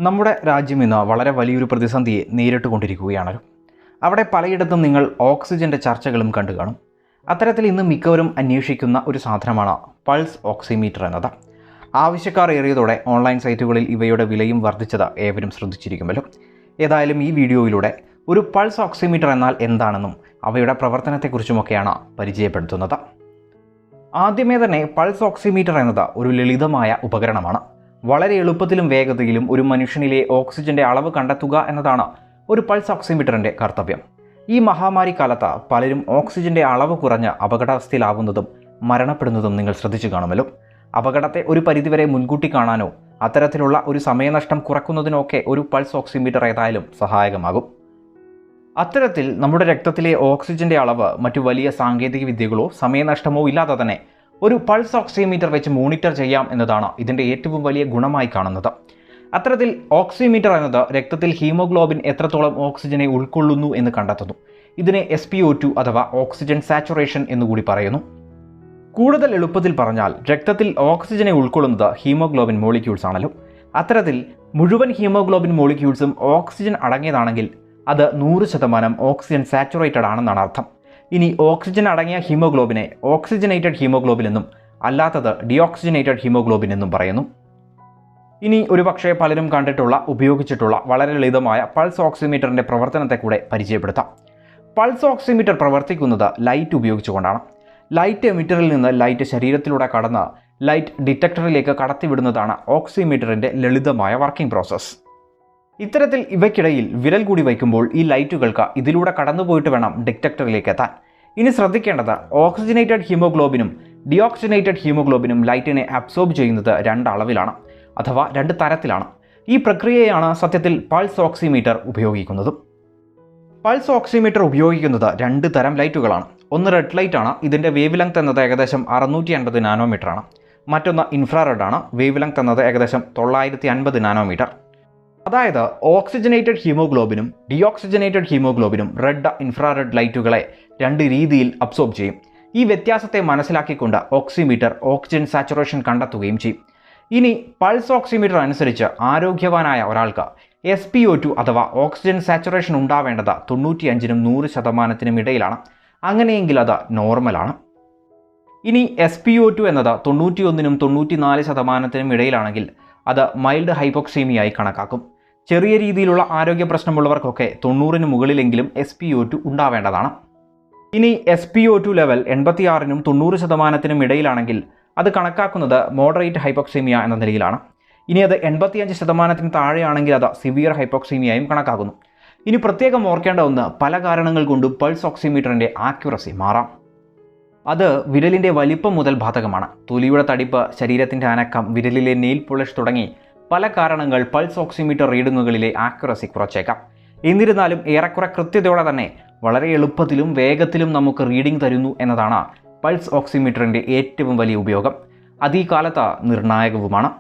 നമ്മുടെ രാജ്യം ഇന്ന് വളരെ വലിയൊരു പ്രതിസന്ധിയെ നേരിട്ടുകൊണ്ടിരിക്കുകയാണല്ലോ. അവിടെ പലയിടത്തും നിങ്ങൾ ഓക്സിജൻ്റെ ചർച്ചകളും കണ്ടു കാണും. അത്തരത്തിൽ ഇന്ന് മിക്കവരും അന്വേഷിക്കുന്ന ഒരു സാധനമാണ് പൾസ് ഓക്സിമീറ്റർ എന്നത്. ആവശ്യക്കാർ ഏറിയതോടെ ഓൺലൈൻ സൈറ്റുകളിൽ ഇവയുടെ വിലയും വർദ്ധിച്ചത് ഏവരും ശ്രദ്ധിച്ചിരിക്കുമല്ലോ. ഏതായാലും ഈ വീഡിയോയിലൂടെ ഒരു പൾസ് ഓക്സിമീറ്റർ എന്നാൽ എന്താണെന്നും അവയുടെ പ്രവർത്തനത്തെക്കുറിച്ചുമൊക്കെയാണ് പരിചയപ്പെടുത്തുന്നത്. ആദ്യമേ തന്നെ പൾസ് ഓക്സിമീറ്റർ എന്നത് ഒരു ലളിതമായ ഉപകരണമാണ്. വളരെ എളുപ്പത്തിലും വേഗതയിലും ഒരു മനുഷ്യനിലെ ഓക്സിജൻ്റെ അളവ് കണ്ടെത്തുക എന്നതാണ് ഒരു പൾസ് ഓക്സിമീറ്ററിൻ്റെ കർത്തവ്യം. ഈ മഹാമാരി കാലത്ത് പലരും ഓക്സിജൻ്റെ അളവ് കുറഞ്ഞ് അപകടാവസ്ഥയിലാവുന്നതും മരണപ്പെടുന്നതും നിങ്ങൾ ശ്രദ്ധിച്ചു കാണുമല്ലോ. അപകടത്തെ ഒരു പരിധിവരെ മുൻകൂട്ടി കാണാനോ അത്തരത്തിലുള്ള ഒരു സമയനഷ്ടം കുറയ്ക്കുന്നതിനൊക്കെ ഒരു പൾസ് ഓക്സിമീറ്റർ ഏതായാലും സഹായകമാകും. അത്തരത്തിൽ നമ്മുടെ രക്തത്തിലെ ഓക്സിജൻ്റെ അളവ് മറ്റു വലിയ സാങ്കേതിക വിദ്യകളോ സമയനഷ്ടമോ ഇല്ലാതെ തന്നെ ഒരു പൾസ് ഓക്സിമീറ്റർ വെച്ച് മോണിറ്റർ ചെയ്യാം എന്നതാണ് ഇതിൻ്റെ ഏറ്റവും വലിയ ഗുണമായി കാണുന്നത്. അത്തരത്തിൽ ഓക്സിമീറ്റർ എന്നത് രക്തത്തിൽ ഹീമോഗ്ലോബിൻ എത്രത്തോളം ഓക്സിജനെ ഉൾക്കൊള്ളുന്നു എന്ന് കണ്ടെത്തുന്നു. ഇതിനെ SpO2 അഥവാ ഓക്സിജൻ സാച്ചുറേഷൻ എന്നുകൂടി പറയുന്നു. കൂടുതൽ എളുപ്പത്തിൽ പറഞ്ഞാൽ രക്തത്തിൽ ഓക്സിജനെ ഉൾക്കൊള്ളുന്നത് ഹീമോഗ്ലോബിൻ മോളിക്യൂൾസ് ആണല്ലോ. അത്തരത്തിൽ മുഴുവൻ ഹീമോഗ്ലോബിൻ മോളിക്യൂൾസും ഓക്സിജൻ അടങ്ങിയതാണെങ്കിൽ അത് 100% ഓക്സിജൻ സാച്ചുറേറ്റഡ് ആണെന്നാണ് അർത്ഥം. ഇനി ഓക്സിജൻ അടങ്ങിയ ഹീമോഗ്ലോബിനെ ഓക്സിജനേറ്റഡ് ഹീമോഗ്ലോബിൻ എന്നും അല്ലാത്തത് ഡിയോക്സിജനേറ്റഡ് ഹീമോഗ്ലോബിൻ എന്നും പറയുന്നു. ഇനി ഒരുപക്ഷെ പലരും കണ്ടിട്ടുള്ള ഉപയോഗിച്ചിട്ടുള്ള വളരെ ലളിതമായ പൾസ് ഓക്സിമീറ്ററിൻ്റെ പ്രവർത്തനത്തെ കൂടെ പരിചയപ്പെടുത്താം. പൾസ് ഓക്സിമീറ്റർ പ്രവർത്തിക്കുന്നത് ലൈറ്റ് ഉപയോഗിച്ചുകൊണ്ടാണ്. ലൈറ്റ് എമിറ്ററിൽ നിന്ന് ലൈറ്റ് ശരീരത്തിലൂടെ കടന്ന് ലൈറ്റ് ഡിറ്റക്ടറിലേക്ക് കടത്തിവിടുന്നതാണ് ഓക്സിമീറ്ററിൻ്റെ ലളിതമായ വർക്കിംഗ് പ്രോസസ്സ്. ഇത്തരത്തിൽ ഇവയ്ക്കിടയിൽ വിരൽ കൂടി വയ്ക്കുമ്പോൾ ഈ ലൈറ്റുകൾക്ക് ഇതിലൂടെ കടന്നുപോയിട്ട് വേണം ഡിറ്റക്ടറിലേക്ക് എത്താൻ. ഇനി ശ്രദ്ധിക്കേണ്ടത് ഓക്സിജനേറ്റഡ് ഹീമോഗ്ലോബിനും ഡിയോക്സിജനേറ്റഡ് ഹീമോഗ്ലോബിനും ലൈറ്റിനെ അബ്സോർബ് ചെയ്യുന്നത് 2 അളവിലാണ്, അഥവാ 2 തരത്തിലാണ്. ഈ പ്രക്രിയയാണ് സത്യത്തിൽ പൾസ് ഓക്സിമീറ്റർ ഉപയോഗിക്കുന്നതും. പൾസ് ഓക്സിമീറ്റർ ഉപയോഗിക്കുന്നത് 2 തരം ലൈറ്റുകളാണ്. ഒന്ന് റെഡ് ലൈറ്റ് ആണ്. ഇതിൻ്റെ വേവ് ലെങ്ത് എന്നത് ഏകദേശം 650 നാനോമീറ്റർ ആണ്. മറ്റൊന്ന് ഇൻഫ്രാറെഡ് ആണ്. വേവ് ലെങ്ത് എന്നത് ഏകദേശം 950 നാനോമീറ്റർ. അതായത് ഓക്സിജനേറ്റഡ് ഹീമോഗ്ലോബിനും ഡിയോക്സിജനേറ്റഡ് ഹീമോഗ്ലോബിനും റെഡ്, ഇൻഫ്രാറെഡ് ലൈറ്റുകളെ 2 രീതിയിൽ അബ്സോർബ് ചെയ്യും. ഈ വ്യത്യാസത്തെ മനസ്സിലാക്കിക്കൊണ്ട് ഓക്സിമീറ്റർ ഓക്സിജൻ സാച്ചുറേഷൻ കണ്ടെത്തുകയും ചെയ്യും. ഇനി പൾസ് ഓക്സിമീറ്റർ അനുസരിച്ച് ആരോഗ്യവാനായ ഒരാൾക്ക് SpO2 അഥവാ ഓക്സിജൻ സാച്ചുറേഷൻ ഉണ്ടാവേണ്ടത് 95-നും 100%-നും ഇടയിലാണ്. അങ്ങനെയെങ്കിൽ അത് നോർമലാണ്. ഇനി SpO2 എന്നത് 91-നും 94%-നും ഇടയിലാണെങ്കിൽ അത് മൈൽഡ് ഹൈപ്പോക്സീമിയായി കണക്കാക്കും. ചെറിയ രീതിയിലുള്ള ആരോഗ്യ പ്രശ്നമുള്ളവർക്കൊക്കെ 90-ന് മുകളിലെങ്കിലും SpO2 ഉണ്ടാവേണ്ടതാണ്. ഇനി SpO2 ലെവൽ 86-നും 90%-നും ഇടയിലാണെങ്കിൽ അത് കണക്കാക്കുന്നത് മോഡറേറ്റ് ഹൈപ്പോക്സീമിയ എന്ന നിലയിലാണ്. ഇനി അത് 85%-ന് താഴെയാണെങ്കിൽ അത് സിവിയർ ഹൈപ്പോക്സീമിയയും കണക്കാക്കുന്നു. ഇനി പ്രത്യേകം ഓർക്കേണ്ട ഒന്ന്, പല കാരണങ്ങൾ കൊണ്ടും പൾസ് ഓക്സിമീറ്ററിൻ്റെ ആക്യുറസി മാറാം. അത് വിരലിൻ്റെ വലിപ്പം മുതൽ ബാധകമാണ്. തൊലിയുടെ തടിപ്പ്, ശരീരത്തിൻ്റെ അനക്കം, വിരലിലെ നെയിൽ പോളിഷ് തുടങ്ങി പല കാരണങ്ങൾ പൾസ് ഓക്സിമീറ്റർ റീഡിങ്ങുകളിലെ ആക്യുറസി കുറച്ചേക്കാം. എന്നിരുന്നാലും ഏറെക്കുറെ കൃത്യതയോടെ തന്നെ വളരെ എളുപ്പത്തിലും വേഗത്തിലും നമുക്ക് റീഡിംഗ് തരുന്നു എന്നതാണ് പൾസ് ഓക്സിമീറ്ററിൻ്റെ ഏറ്റവും വലിയ ഉപയോഗം. അത് ഈ കാലത്ത് നിർണായകവുമാണ്.